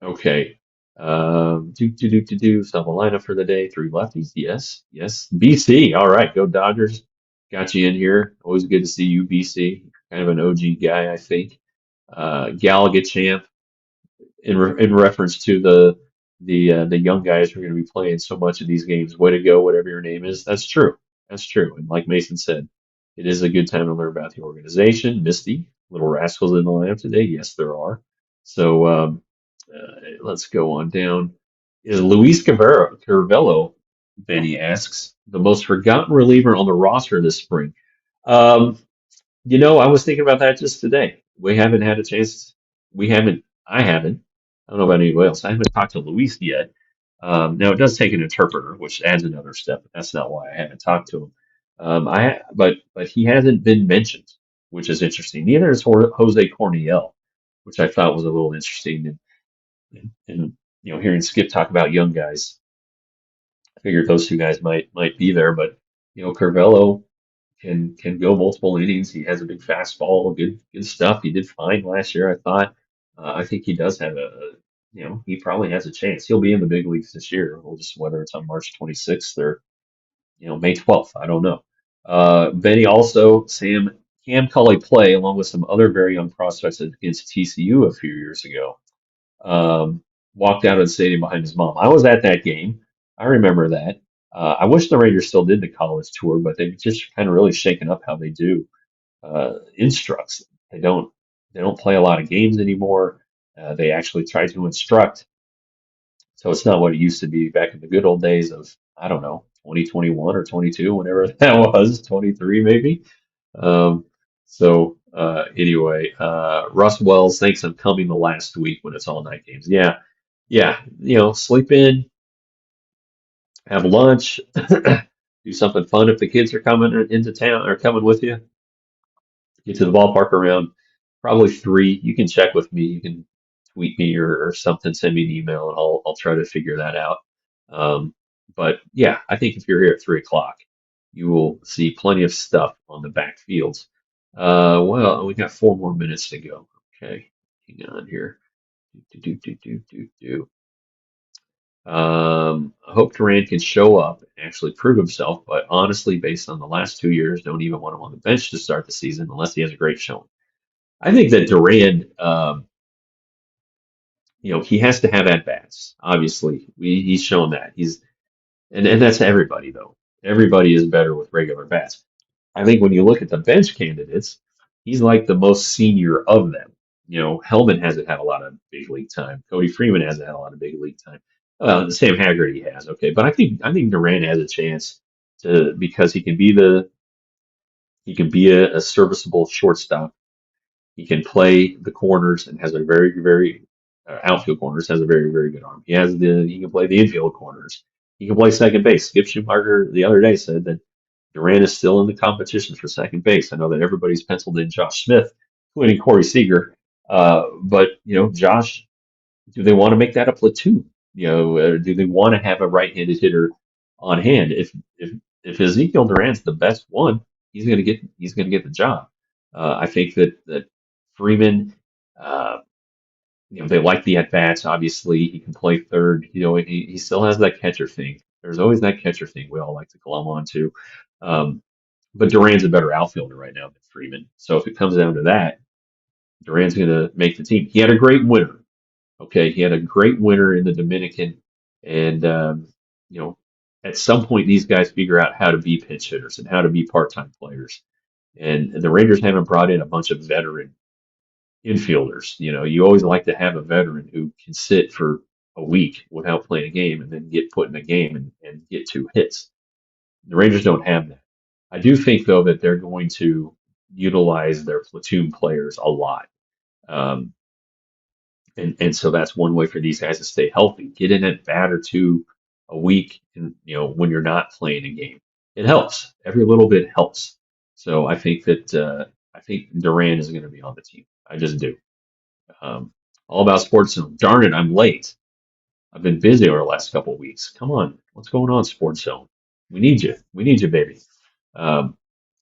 Okay. Do. Sell the lineup for the day. Three lefties. Yes. Yes. BC. All right. Go Dodgers. Got you in here. Always good to see you, BC. Kind of an OG guy, I think. Gallagher champ in reference to the young guys who are going to be playing so much of these games. Way to go, whatever your name is. That's true. That's true. And like Mason said, it is a good time to learn about the organization. Misty, little rascals in the lineup today. Yes, there are. So let's go on down. Is Luis Carvello, Benny asks, the most forgotten reliever on the roster this spring? Um, I was thinking about that just today. We haven't had a chance. We haven't. I haven't. I don't know about anybody else. I haven't talked to Luis yet. Now it does take an interpreter, which adds another step. But that's not why I haven't talked to him. But he hasn't been mentioned, which is interesting. Neither is Jose Corniel, which I thought was a little interesting. And hearing Skip talk about young guys, I figured those two guys might be there. But Carvello can go multiple innings. He has a big fastball, good stuff. He did fine last year, I thought. I think he does have he probably has a chance. He'll be in the big leagues this year. We'll just whether it's on March 26th or May 12th. I don't know. Benny also Cam Cully play along with some other very young prospects against TCU a few years ago. Um, Walked out of the stadium behind his mom. I was at that game. I remember that. I wish the Rangers still did the college tour, but they've just kind of really shaken up how they do instructs. They don't they don't play a lot of games anymore. They actually try to instruct, so it's not what it used to be back in the good old days of I don't know 2021 or 22, whenever that was, 23 maybe. Um, anyway, Russ Wells thinks I'm coming the last week when it's all night games. Yeah, yeah, sleep in, have lunch, do something fun if the kids are coming into town or coming with you. Get to the ballpark around probably 3. You can check with me. You can tweet me or something, send me an email, and I'll try to figure that out. Um, but yeah, I think if you're here at 3 o'clock, you will see plenty of stuff on the back fields. Well, we got 4 more minutes to go. Okay, hang on here. Do, do, do, do, do, do. I hope Duran can show up and actually prove himself, but honestly, based on the last 2 years, don't even want him on the bench to start the season unless he has a great showing. I think that Duran, he has to have at bats. Obviously, he's shown that and that's everybody though. Everybody is better with regular bats. I think when you look at the bench candidates, he's like the most senior of them. Hellman hasn't had a lot of big league time. Cody Freeman hasn't had a lot of big league time. Sam Haggerty has, okay, but I think Duran has a chance to because he can be a serviceable shortstop. He can play the corners and has a very, very outfield corners has a very, very good arm. He can play the infield corners. He can play second base. Skip Schumacher the other day said that Duran is still in the competition for second base. I know that everybody's penciled in Josh Smith, including Corey Seager. But Josh, do they want to make that a platoon? Or do they want to have a right-handed hitter on hand? If Ezekiel Duran's the best one, he's gonna get the job. I think that Freeman, uh, they like the at bats. Obviously, he can play third. He still has that catcher thing. There's always that catcher thing we all like to glom onto. Um, but Duran's a better outfielder right now than Freeman. So if it comes down to that, Duran's going to make the team. He had a great winter. Okay, he had a great winter in the Dominican, and you know, at some point these guys figure out how to be pinch hitters and how to be part-time players. And the Rangers haven't brought in a bunch of veteran infielders. You always like to have a veteran who can sit for a week without playing a game and then get put in a game and get 2 hits. The Rangers don't have that. I do think, though, that they're going to utilize their platoon players a lot. Um, and so that's one way for these guys to stay healthy. Get in at bat or two a week, and when you're not playing a game, it helps. Every little bit helps. So I think Duran is going to be on the team. I just do. Um, all about Sports Zone. Darn it, I'm late. I've been busy over the last couple of weeks. Come on, what's going on, Sports Zone? We need you. We need you, baby. Um,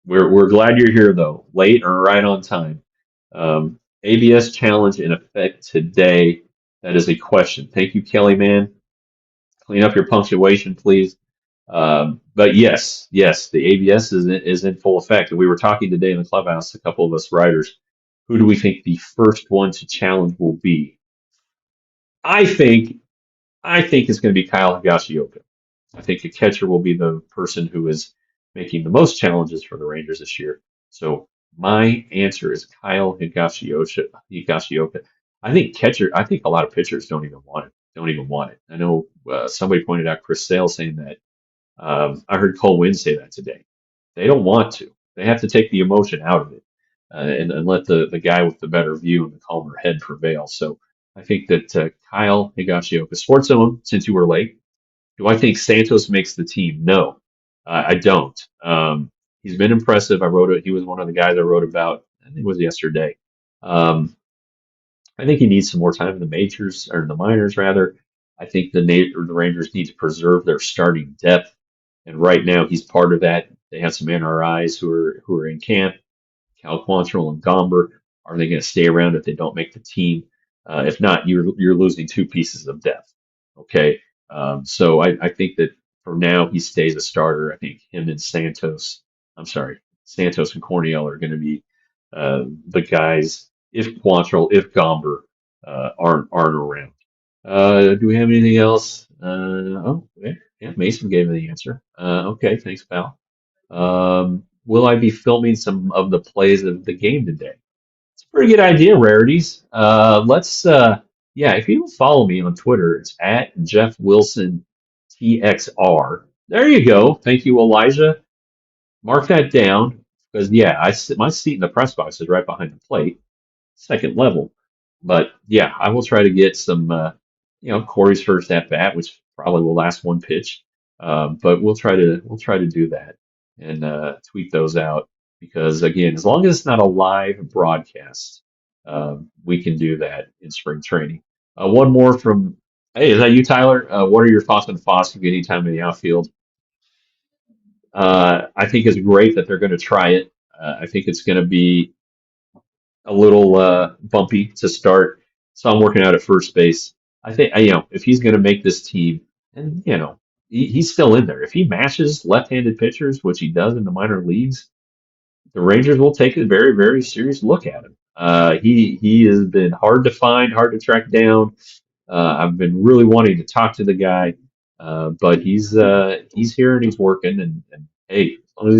we're glad you're here though, late or right on time. ABS challenge in effect today. That is a question. Thank you, Kelly. Man, clean up your punctuation, please. But yes, the ABS is in full effect. And we were talking today in the clubhouse, a couple of us writers. Who do we think the first one to challenge will be? I think I think it's going to be Kyle Higashioka. I think the catcher will be the person who is making the most challenges for the Rangers this year. So my answer is Kyle Higashioka. Higashioka. I think catcher. I think a lot of pitchers don't even want it. Don't even want it. I know somebody pointed out Chris Sale saying that. I heard Cole Winn say that today. They don't want to. They have to take the emotion out of it and let the guy with the better view and the calmer head prevail. So I think that Kyle Higashioka, Sports Zone, since you were late, do I think Santos makes the team? No, I don't. He's been impressive. I wrote it. He was one of the guys I wrote about. I think it was yesterday. Um, I think he needs some more time in the majors or in the minors rather. I think the Rangers need to preserve their starting depth, and right now he's part of that. They have some NRIs who are in camp. Cal Quantrill and Gomber. Are they going to stay around if they don't make the team? If not, you're losing two pieces of depth. Okay, so I think that for now he stays a starter. I think him and Santos, I'm sorry, Santos and Cornell are going to be the guys if Quantrill, if Gomber aren't around. Do we have anything else? Oh, yeah, Mason gave me the answer. Okay, thanks, pal. Will I be filming some of the plays of the game today? It's a pretty good idea, Rarities. Yeah, if you don't follow me on Twitter, it's at Jeff Wilson TXR. There you go. Thank you, Elijah. Mark that down because, yeah, my seat in the press box is right behind the plate, second level. But yeah, I will try to get some, Corey's first at bat, which probably will last one pitch. But we'll try to do that and tweet those out because again, as long as it's not a live broadcast, we can do that in spring training. One more from, hey, is that you, Tyler? What are your thoughts on Foskey getting time in the outfield? I think it's great that they're going to try it. I think it's going to be a little bumpy to start. So I'm working out at first base. I think if he's going to make this team, and he's still in there. If he matches left-handed pitchers, which he does in the minor leagues, the Rangers will take a very, very serious look at him. He has been hard to find, hard to track down. I've been really wanting to talk to the guy, but he's here and he's working. And hey, as long as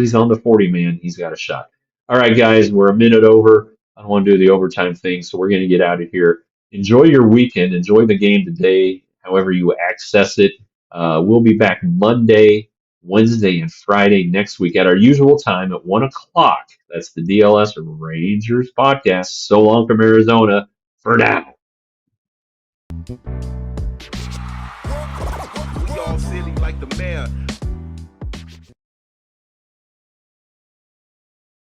he's on the 40 man, he's got a shot. All right, guys, we're a minute over. I don't want to do the overtime thing, so we're going to get out of here. Enjoy your weekend. Enjoy the game today, however you access it. We'll be back Monday, Wednesday, and Friday next week at our usual time at 1 o'clock. That's the DLS Rangers podcast. So long from Arizona for now. We all silly like the mayor.